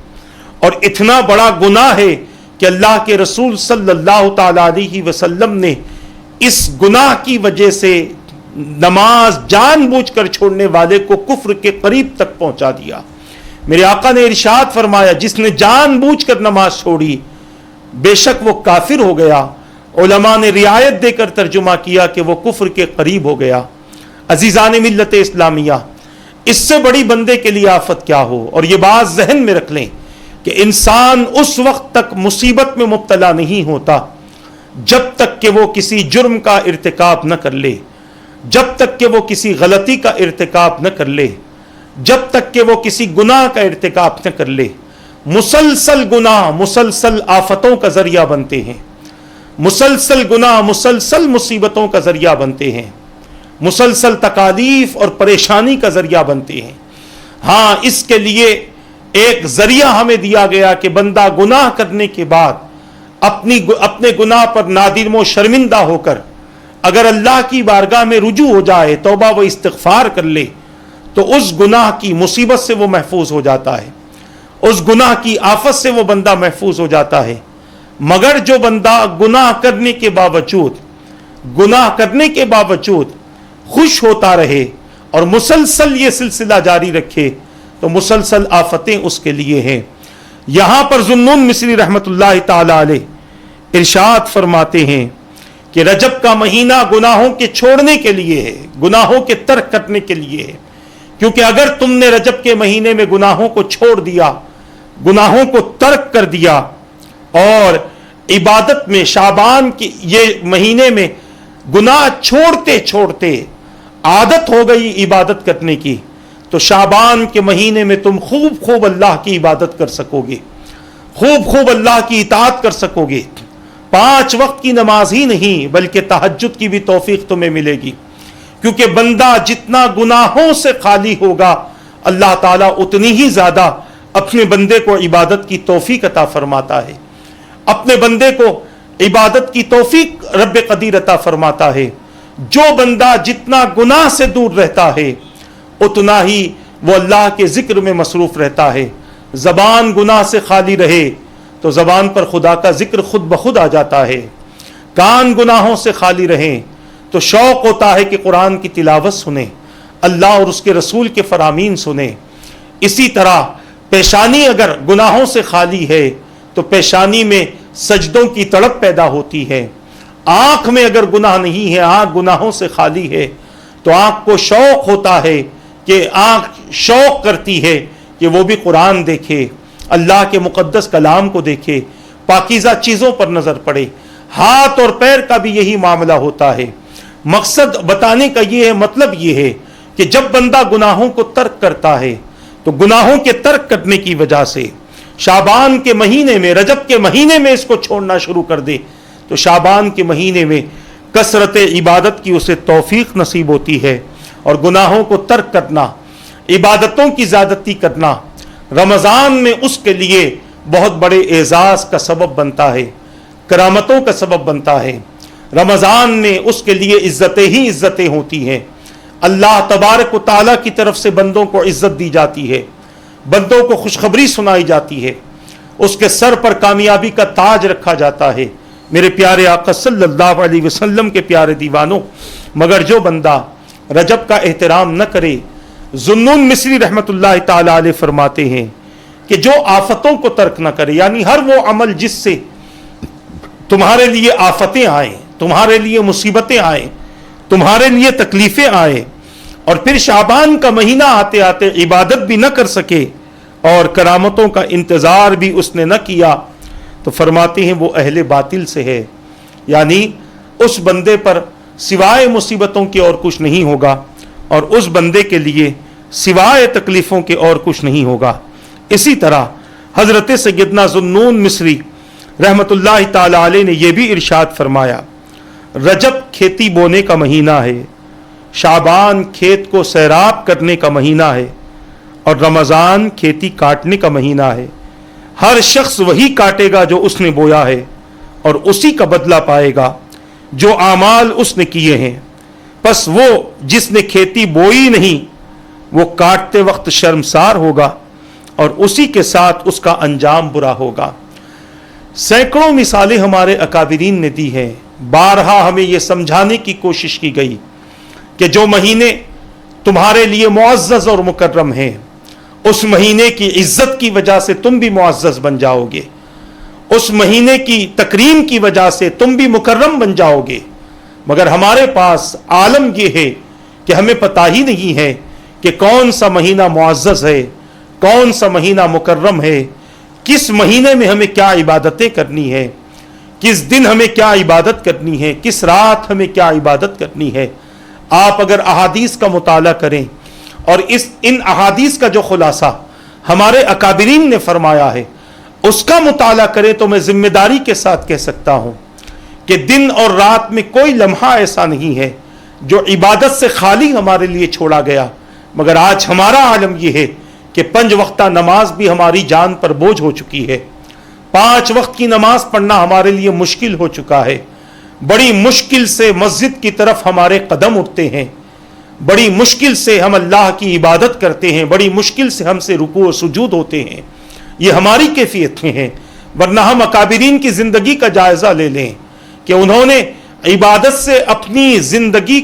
اور اتنا بڑا گناہ ہے کہ اللہ کے رسول صلی اللہ تعالی علیہ وسلم نے اس گناہ کی وجہ سے نماز جان بوجھ کر چھوڑنے والے کو کفر کے قریب تک پہنچا دیا۔ میرے آقا نے ارشاد فرمایا جس نے جان بوجھ کر نماز چھوڑی بے شک وہ کافر ہو گیا۔ علماء نے رعایت دے کر ترجمہ کیا کہ وہ کفر کے قریب ہو گیا۔ عزیزان ملت اسلامیہ، اس سے بڑی بندے کے لیے آفت کیا ہو۔ اور یہ بات ذہن میں رکھ لیں کہ انسان اس وقت تک مصیبت میں مبتلا نہیں ہوتا جب تک کہ وہ کسی جرم کا ارتکاب نہ کر لے، جب تک کہ وہ کسی غلطی کا ارتکاب نہ کر لے، جب تک کہ وہ کسی گناہ کا ارتکاب نہ کر لے۔ مسلسل گناہ مسلسل آفتوں کا ذریعہ بنتے ہیں، مسلسل گناہ مسلسل مصیبتوں کا ذریعہ بنتے ہیں، مسلسل تکالیف اور پریشانی کا ذریعہ بنتے ہیں۔ ہاں، اس کے لیے ایک ذریعہ ہمیں دیا گیا کہ بندہ گناہ کرنے کے بعد اپنے گناہ پر نادم و شرمندہ ہو کر اگر اللہ کی بارگاہ میں رجوع ہو جائے، توبہ و استغفار کر لے، تو اس گناہ کی مصیبت سے وہ محفوظ ہو جاتا ہے، اس گناہ کی آفت سے وہ بندہ محفوظ ہو جاتا ہے۔ مگر جو بندہ گناہ کرنے کے باوجود خوش ہوتا رہے اور مسلسل یہ سلسلہ جاری رکھے تو مسلسل آفتیں اس کے لیے ہیں۔ یہاں پر ذوالنون مصری رحمت اللہ تعالی علیہ ارشاد فرماتے ہیں کہ رجب کا مہینہ گناہوں کے چھوڑنے کے لیے ہے، گناہوں کے ترک کرنے کے لیے ہے، کیونکہ اگر تم نے رجب کے مہینے میں گناہوں کو چھوڑ دیا، گناہوں کو ترک کر دیا اور عبادت میں شعبان کے یہ مہینے میں گناہ چھوڑتے چھوڑتے عادت ہو گئی عبادت کرنے کی، تو شعبان کے مہینے میں تم خوب اللہ کی عبادت کر سکو گے، خوب اللہ کی اطاعت کر سکو گے۔ 5 وقت کی نماز ہی نہیں بلکہ تہجد کی بھی توفیق تمہیں ملے گی، کیونکہ بندہ جتنا گناہوں سے خالی ہوگا اللہ تعالیٰ اتنی ہی زیادہ اپنے بندے کو عبادت کی توفیق عطا فرماتا ہے، اپنے بندے کو عبادت کی توفیق رب قدیر عطا فرماتا ہے۔ جو بندہ جتنا گناہ سے دور رہتا ہے اتنا ہی وہ اللہ کے ذکر میں مصروف رہتا ہے۔ زبان گناہ سے خالی رہے تو زبان پر خدا کا ذکر خود بخود آ جاتا ہے، کان گناہوں سے خالی رہیں تو شوق ہوتا ہے کہ قرآن کی تلاوت سنیں، اللہ اور اس کے رسول کے فرامین سنیں۔ اسی طرح پیشانی اگر گناہوں سے خالی ہے تو پیشانی میں سجدوں کی تڑپ پیدا ہوتی ہے۔ آنکھ میں اگر گناہ نہیں ہے، آنکھ گناہوں سے خالی ہے تو آنکھ کو شوق ہوتا ہے کہ آنکھ شوق کرتی ہے کہ وہ بھی قرآن دیکھے، اللہ کے مقدس کلام کو دیکھے، پاکیزہ چیزوں پر نظر پڑے۔ ہاتھ اور پیر کا بھی یہی معاملہ ہوتا ہے۔ مقصد بتانے کا یہ ہے، مطلب یہ ہے کہ جب بندہ گناہوں کو ترک کرتا ہے تو گناہوں کے ترک کرنے کی وجہ سے شعبان کے مہینے میں، رجب کے مہینے میں اس کو چھوڑنا شروع کر دے تو شعبان کے مہینے میں کثرت عبادت کی اسے توفیق نصیب ہوتی ہے، اور گناہوں کو ترک کرنا، عبادتوں کی زیادتی کرنا رمضان میں اس کے لیے بہت بڑے اعزاز کا سبب بنتا ہے، کرامتوں کا سبب بنتا ہے۔ رمضان میں اس کے لیے عزتیں ہی عزتیں ہوتی ہیں۔ اللہ تبارک و تعالیٰ کی طرف سے بندوں کو عزت دی جاتی ہے، بندوں کو خوشخبری سنائی جاتی ہے، اس کے سر پر کامیابی کا تاج رکھا جاتا ہے، میرے پیارے آقا صلی اللہ علیہ وسلم کے پیارے دیوانوں، مگر جو بندہ رجب کا احترام نہ کرے، ذوالنون مصری رحمت اللہ تعالی علیہ فرماتے ہیں کہ جو آفتوں کو ترک نہ کرے، یعنی ہر وہ عمل جس سے تمہارے لیے آفتیں آئیں، تمہارے لیے مصیبتیں آئیں، تمہارے لیے تکلیفیں آئیں، اور پھر شعبان کا مہینہ آتے آتے عبادت بھی نہ کر سکے اور کرامتوں کا انتظار بھی اس نے نہ کیا، تو فرماتے ہیں وہ اہل باطل سے ہے، یعنی اس بندے پر سوائے مصیبتوں کے اور کچھ نہیں ہوگا، اور اس بندے کے لیے سوائے تکلیفوں کے اور کچھ نہیں ہوگا۔ اسی طرح حضرت سیدنا ذوالنون مصری رحمت اللہ تعالی علیہ نے یہ بھی ارشاد فرمایا، رجب کھیتی بونے کا مہینہ ہے، شعبان کھیت کو سیراب کرنے کا مہینہ ہے، اور رمضان کھیتی کاٹنے کا مہینہ ہے۔ ہر شخص وہی کاٹے گا جو اس نے بویا ہے، اور اسی کا بدلہ پائے گا جو اعمال اس نے کیے ہیں۔ پس وہ جس نے کھیتی بوئی نہیں، وہ کاٹتے وقت شرمسار ہوگا، اور اسی کے ساتھ اس کا انجام برا ہوگا۔ سینکڑوں مثالیں ہمارے اکابرین نے دی ہیں، بارہا ہمیں یہ سمجھانے کی کوشش کی گئی کہ جو مہینے تمہارے لیے معزز اور مکرم ہیں، اس مہینے کی عزت کی وجہ سے تم بھی معزز بن جاؤ گے، اس مہینے کی تکریم کی وجہ سے تم بھی مکرم بن جاؤ گے۔ مگر ہمارے پاس عالم یہ ہے کہ ہمیں پتہ ہی نہیں ہے کہ کون سا مہینہ معزز ہے، کون سا مہینہ مکرم ہے، کس مہینے میں ہمیں کیا عبادتیں کرنی ہے، کس دن ہمیں کیا عبادت کرنی ہے، کس رات ہمیں کیا عبادت کرنی ہے۔ آپ اگر احادیث کا مطالعہ کریں اور ان احادیث کا جو خلاصہ ہمارے اکابرین نے فرمایا ہے اس کا مطالعہ کریں، تو میں ذمہ داری کے ساتھ کہہ سکتا ہوں کہ دن اور رات میں کوئی لمحہ ایسا نہیں ہے جو عبادت سے خالی ہمارے لیے چھوڑا گیا۔ مگر آج ہمارا عالم یہ ہے کہ 5 وقتہ نماز بھی ہماری جان پر بوجھ ہو چکی ہے، 5 وقت کی نماز پڑھنا ہمارے لیے مشکل ہو چکا ہے، بڑی مشکل سے مسجد کی طرف ہمارے قدم اٹھتے ہیں، بڑی مشکل سے ہم اللہ کی عبادت کرتے ہیں، بڑی مشکل سے ہم سے رکوع و سجود ہوتے ہیں۔ یہ ہماری کیفیتیں ہیں، ورنہ ہم اکابرین کی زندگی کا جائزہ لے لیں کہ انہوں نے عبادت سے اپنی زندگی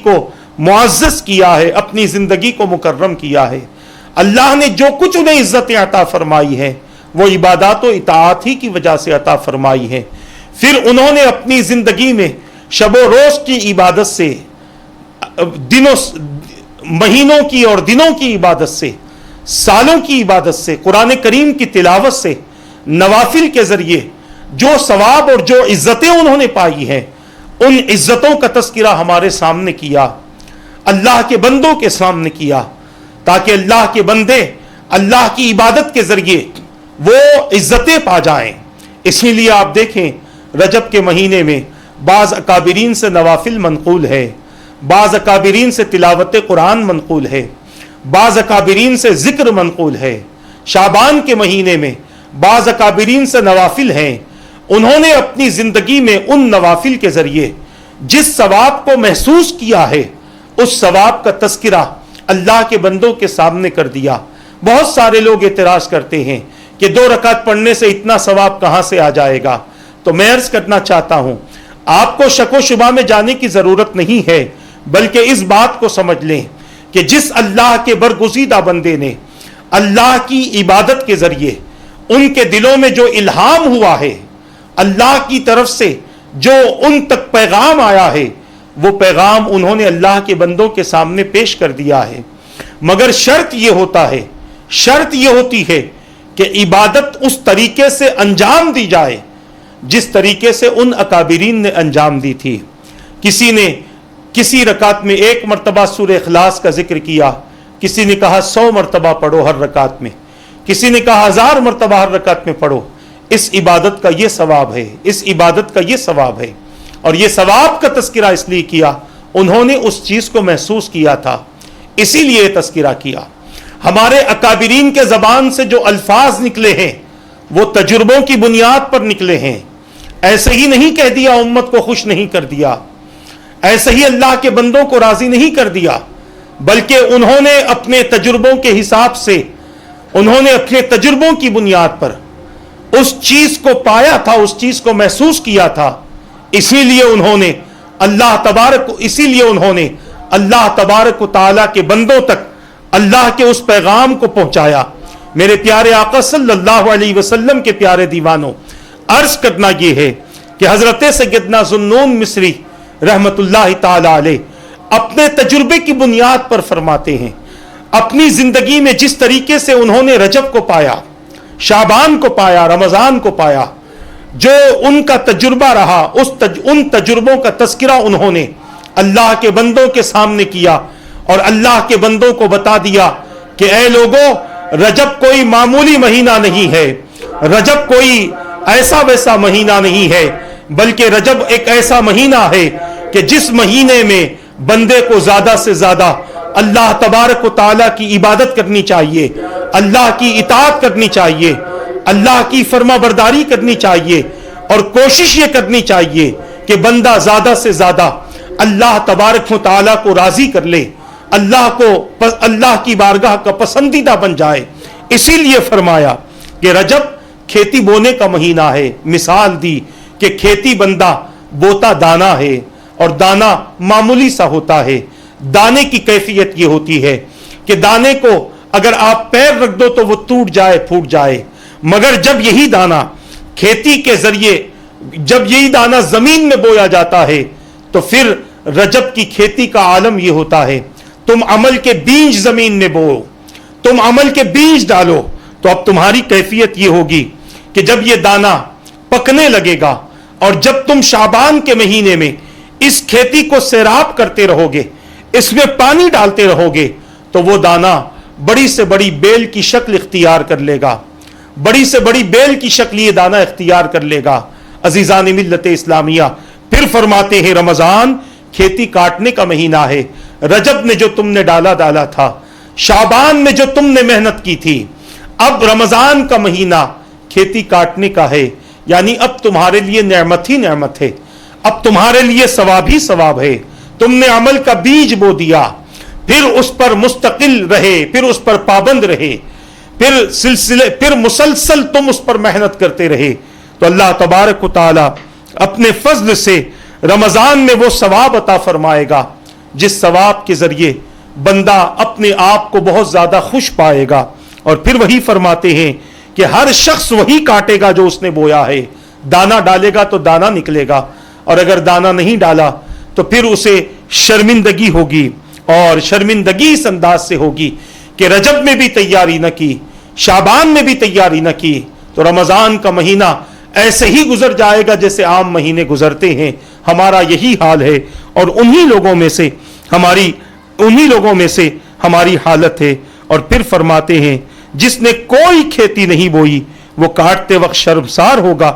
کو معزز کیا ہے، اپنی زندگی کو مکرم کیا ہے۔ اللہ نے جو کچھ انہیں عزتیں عطا فرمائی ہیں وہ عبادات و اطاعت ہی کی وجہ سے عطا فرمائی ہیں۔ پھر انہوں نے اپنی زندگی میں شب و روز کی عبادت سے، مہینوں کی اور دنوں کی عبادت سے، سالوں کی عبادت سے، قرآن کریم کی تلاوت سے، نوافل کے ذریعے جو ثواب اور جو عزتیں انہوں نے پائی ہیں، ان عزتوں کا تذکرہ ہمارے سامنے کیا، اللہ کے بندوں کے سامنے کیا، تاکہ اللہ کے بندے اللہ کی عبادت کے ذریعے وہ عزتیں پا جائیں۔ اسی لیے آپ دیکھیں رجب کے مہینے میں بعض اکابرین سے نوافل منقول ہے، بعض اکابرین سے تلاوت قرآن منقول ہے، بعض اکابرین سے ذکر منقول ہے۔ شعبان کے مہینے میں بعض اکابرین سے نوافل ہیں، انہوں نے اپنی زندگی میں ان نوافل کے ذریعے جس ثواب کو محسوس کیا ہے اس ثواب کا تذکرہ اللہ کے بندوں کے سامنے کر دیا۔ بہت سارے لوگ اعتراض کرتے ہیں کہ 2 رکعت پڑھنے سے اتنا ثواب کہاں سے آ جائے گا؟ تو میں عرض کرنا چاہتا ہوں آپ کو شک و شبہ میں جانے کی ضرورت نہیں ہے، بلکہ اس بات کو سمجھ لیں کہ جس اللہ کے برگزیدہ بندے نے اللہ کی عبادت کے ذریعے ان کے دلوں میں جو الہام ہوا ہے، اللہ کی طرف سے جو ان تک پیغام آیا ہے، وہ پیغام انہوں نے اللہ کے بندوں کے سامنے پیش کر دیا ہے۔ مگر شرط یہ ہوتی ہے کہ عبادت اس طریقے سے انجام دی جائے جس طریقے سے ان اکابرین نے انجام دی تھی۔ کسی نے کسی رکعت میں 1 مرتبہ سورہ اخلاص کا ذکر کیا، کسی نے کہا 100 مرتبہ پڑھو ہر رکعت میں، کسی نے کہا 1000 مرتبہ ہر رکعت میں پڑھو۔ اس عبادت کا یہ ثواب ہے، اس عبادت کا یہ ثواب ہے، اور یہ ثواب کا تذکرہ اس لیے کیا انہوں نے اس چیز کو محسوس کیا تھا، اسی لیے یہ تذکرہ کیا۔ ہمارے اکابرین کے زبان سے جو الفاظ نکلے ہیں وہ تجربوں کی بنیاد پر نکلے ہیں، ایسے ہی نہیں کہہ دیا، امت کو خوش نہیں کر دیا، ایسے ہی اللہ کے بندوں کو راضی نہیں کر دیا، بلکہ انہوں نے اپنے تجربوں کے حساب سے، انہوں نے اپنے تجربوں کی بنیاد پر اس چیز کو پایا تھا، اس چیز کو محسوس کیا تھا، اسی لیے انہوں نے اللہ تبارک و تعالی کے بندوں تک اللہ کے اس پیغام کو پہنچایا۔ میرے پیارے آقا صلی اللہ علیہ وسلم کے پیارے دیوانوں، عرض کرنا یہ ہے کہ حضرت سیدنا ذوالنون مصری رحمت اللہ تعالی علیہ اپنے تجربے کی بنیاد پر فرماتے ہیں، اپنی زندگی میں جس طریقے سے انہوں نے رجب کو پایا، شعبان کو پایا، رمضان کو پایا، جو ان کا تجربہ رہا، ان تجربوں کا تذکرہ انہوں نے اللہ کے بندوں کے سامنے کیا اور اللہ کے بندوں کو بتا دیا کہ اے لوگوں، رجب کوئی معمولی مہینہ نہیں ہے، رجب کوئی ایسا ویسا مہینہ نہیں ہے، بلکہ رجب ایک ایسا مہینہ ہے کہ جس مہینے میں بندے کو زیادہ سے زیادہ اللہ تبارک و تعالیٰ کی عبادت کرنی چاہیے، اللہ کی اطاعت کرنی چاہیے، اللہ کی فرما برداری کرنی چاہیے، اور کوشش یہ کرنی چاہیے کہ بندہ زیادہ سے زیادہ اللہ تبارک و تعالیٰ کو راضی کر لے، اللہ کی بارگاہ کا پسندیدہ بن جائے۔ اسی لیے فرمایا کہ رجب کھیتی بونے کا مہینہ ہے، مثال دی کہ کھیتی بندہ بوتا دانا ہے اور دانا معمولی سا ہوتا ہے۔ دانے کی کیفیت یہ ہوتی ہے کہ دانے کو اگر آپ پیر رکھ دو تو وہ ٹوٹ جائے، پھوٹ جائے، مگر جب یہی دانا کھیتی کے ذریعے، جب یہی دانا زمین میں بویا جاتا ہے تو پھر رجب کی کھیتی کا عالم یہ ہوتا ہے، تم عمل کے بیج زمین میں بو، تم عمل کے بیج ڈالو، تو اب تمہاری کیفیت یہ ہوگی کہ جب یہ دانا پکنے لگے گا اور جب تم شعبان کے مہینے میں اس کھیتی کو سیراب کرتے رہو گے، اس میں پانی ڈالتے رہو گے، تو وہ دانا بڑی سے بڑی بیل کی شکل اختیار کر لے گا، بڑی سے بڑی بیل کی شکل یہ دانا اختیار کر لے گا۔ عزیزان ملت اسلامیہ، پھر فرماتے ہیں رمضان کھیتی کاٹنے کا مہینہ ہے۔ رجب میں جو تم نے ڈالا تھا، شعبان میں جو تم نے محنت کی تھی، اب رمضان کا مہینہ کھیتی کاٹنے کا ہے، یعنی اب تمہارے لیے نعمت ہی نعمت ہے، اب تمہارے لیے ثواب ہی ثواب ہے۔ تم نے عمل کا بیج بو دیا، پھر اس پر مستقل رہے، پھر اس پر پابند رہے، پھر مسلسل تم اس پر محنت کرتے رہے، تو اللہ تبارک و تعالی اپنے فضل سے رمضان میں وہ ثواب عطا فرمائے گا جس ثواب کے ذریعے بندہ اپنے آپ کو بہت زیادہ خوش پائے گا۔ اور پھر وہی فرماتے ہیں کہ ہر شخص وہی کاٹے گا جو اس نے بویا ہے، دانا ڈالے گا تو دانا نکلے گا، اور اگر دانا نہیں ڈالا تو پھر اسے شرمندگی ہوگی، اور شرمندگی اس انداز سے ہوگی کہ رجب میں بھی تیاری نہ کی، شعبان میں بھی تیاری نہ کی، تو رمضان کا مہینہ ایسے ہی گزر جائے گا جیسے عام مہینے گزرتے ہیں۔ ہمارا یہی حال ہے، اور انہی لوگوں میں سے ہماری حالت ہے۔ اور پھر فرماتے ہیں جس نے کوئی کھیتی نہیں بوئی وہ کاٹتے وقت شرمسار ہوگا،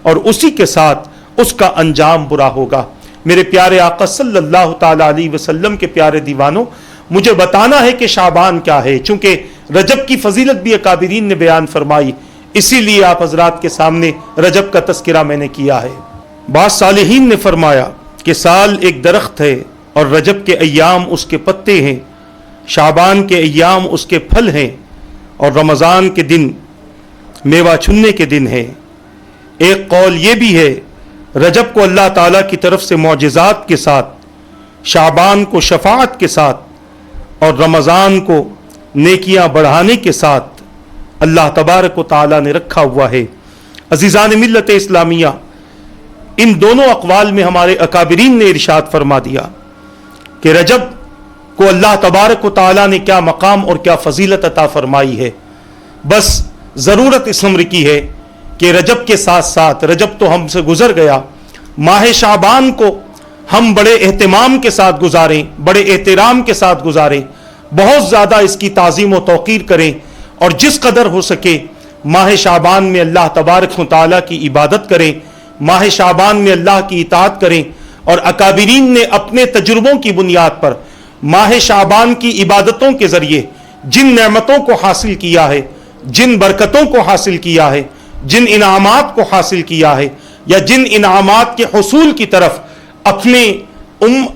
اور اسی کے ساتھ اس کا انجام برا ہوگا۔ میرے پیارے آقا صلی اللہ تعالی علیہ وسلم کے پیارے دیوانوں، مجھے بتانا ہے کہ شعبان کیا ہے، چونکہ رجب کی فضیلت بھی اکابرین نے بیان فرمائی، اسی لیے آپ حضرات کے سامنے رجب کا تذکرہ میں نے کیا ہے۔ بعض صالحین نے فرمایا کہ سال ایک درخت ہے اور رجب کے ایام اس کے پتے ہیں، شعبان کے ایام اس کے پھل ہیں، اور رمضان کے دن میوہ چننے کے دن ہے۔ ایک قول یہ بھی ہے رجب کو اللہ تعالیٰ کی طرف سے معجزات کے ساتھ، شعبان کو شفاعت کے ساتھ، اور رمضان کو نیکیاں بڑھانے کے ساتھ اللہ تبارک و تعالیٰ نے رکھا ہوا ہے۔ عزیزان ملت اسلامیہ، ان دونوں اقوال میں ہمارے اکابرین نے ارشاد فرما دیا کہ رجب کو اللہ تبارک و تعالیٰ نے کیا مقام اور کیا فضیلت عطا فرمائی ہے۔ بس ضرورت اس امر کی ہے کہ رجب کے ساتھ ساتھ، رجب تو ہم سے گزر گیا، ماہ شعبان کو ہم بڑے اہتمام کے ساتھ گزاریں، بڑے احترام کے ساتھ گزاریں، بہت زیادہ اس کی تعظیم و توقیر کریں، اور جس قدر ہو سکے ماہ شعبان میں اللہ تبارک و تعالیٰ کی عبادت کریں، ماہ شعبان میں اللہ کی اطاعت کریں۔ اور اکابرین نے اپنے تجربوں کی بنیاد پر ماہ شعبان کی عبادتوں کے ذریعے جن نعمتوں کو حاصل کیا ہے، جن برکتوں کو حاصل کیا ہے، جن انعامات کو حاصل کیا ہے، یا جن انعامات کے حصول کی طرف اپنے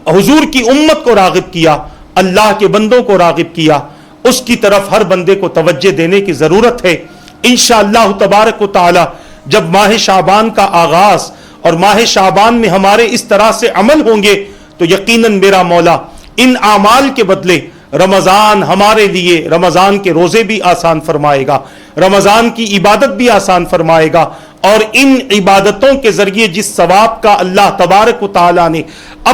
حضور کی امت کو راغب کیا، اللہ کے بندوں کو راغب کیا، اس کی طرف ہر بندے کو توجہ دینے کی ضرورت ہے۔ انشاءاللہ تبارک و تعالی جب ماہ شعبان کا آغاز اور ماہ شعبان میں ہمارے اس طرح سے عمل ہوں گے تو یقیناً میرا مولا ان اعمال کے بدلے رمضان ہمارے لیے رمضان کے روزے بھی آسان فرمائے گا، رمضان کی عبادت بھی آسان فرمائے گا، اور ان عبادتوں کے ذریعے جس ثواب کا اللہ تبارک و تعالیٰ نے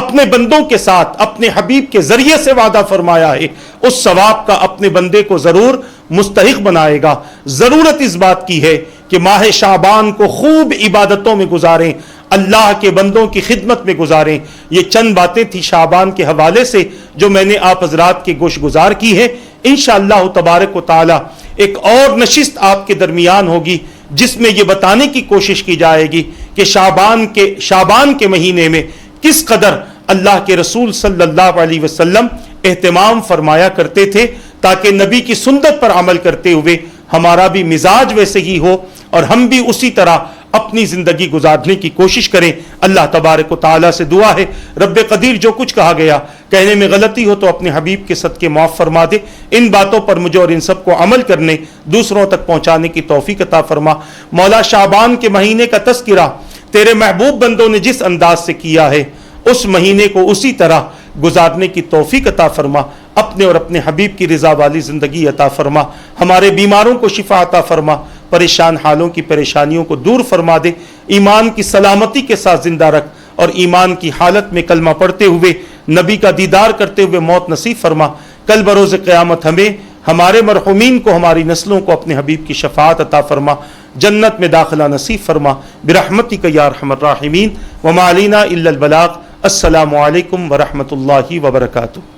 اپنے بندوں کے ساتھ اپنے حبیب کے ذریعے سے وعدہ فرمایا ہے، اس ثواب کا اپنے بندے کو ضرور مستحق بنائے گا۔ ضرورت اس بات کی ہے کہ ماہ شعبان کو خوب عبادتوں میں گزاریں، اللہ کے بندوں کی خدمت میں گزاریں۔ یہ چند باتیں تھی شعبان کے حوالے سے جو میں نے آپ حضرات کے گوش گزار کی ہے۔ انشاءاللہ تبارک و تعالی ایک اور نشست آپ کے درمیان ہوگی جس میں یہ بتانے کی کوشش کی جائے گی کہ شعبان کے مہینے میں کس قدر اللہ کے رسول صلی اللہ علیہ وسلم اہتمام فرمایا کرتے تھے، تاکہ نبی کی سنت پر عمل کرتے ہوئے ہمارا بھی مزاج ویسے ہی ہو اور ہم بھی اسی طرح اپنی زندگی گزارنے کی کوشش کریں۔ اللہ تبارک و تعالیٰ سے دعا ہے رب قدیر جو کچھ کہا گیا کہنے میں غلطی ہو تو اپنے حبیب کے صدقے معاف فرما دے، ان باتوں پر مجھے اور ان سب کو عمل کرنے دوسروں تک پہنچانے کی توفیق عطا فرما۔ مولا شعبان کے مہینے کا تذکرہ تیرے محبوب بندوں نے جس انداز سے کیا ہے اس مہینے کو اسی طرح گزارنے کی توفیق عطا فرما، اپنے اور اپنے حبیب کی رضا والی زندگی عطا فرما، ہمارے بیماروں کو شفا عطا فرما، پریشان حالوں کی پریشانیوں کو دور فرما دے، ایمان کی سلامتی کے ساتھ زندہ رکھ اور ایمان کی حالت میں کلمہ پڑھتے ہوئے نبی کا دیدار کرتے ہوئے موت نصیب فرما۔ کل بروز قیامت ہمیں ہمارے مرحومین کو ہماری نسلوں کو اپنے حبیب کی شفاعت عطا فرما، جنت میں داخلہ نصیب فرما برحمتک یا ارحم الراحمین۔ وما علینا الا البلاغ۔ السلام علیکم ورحمۃ اللہ وبرکاتہ۔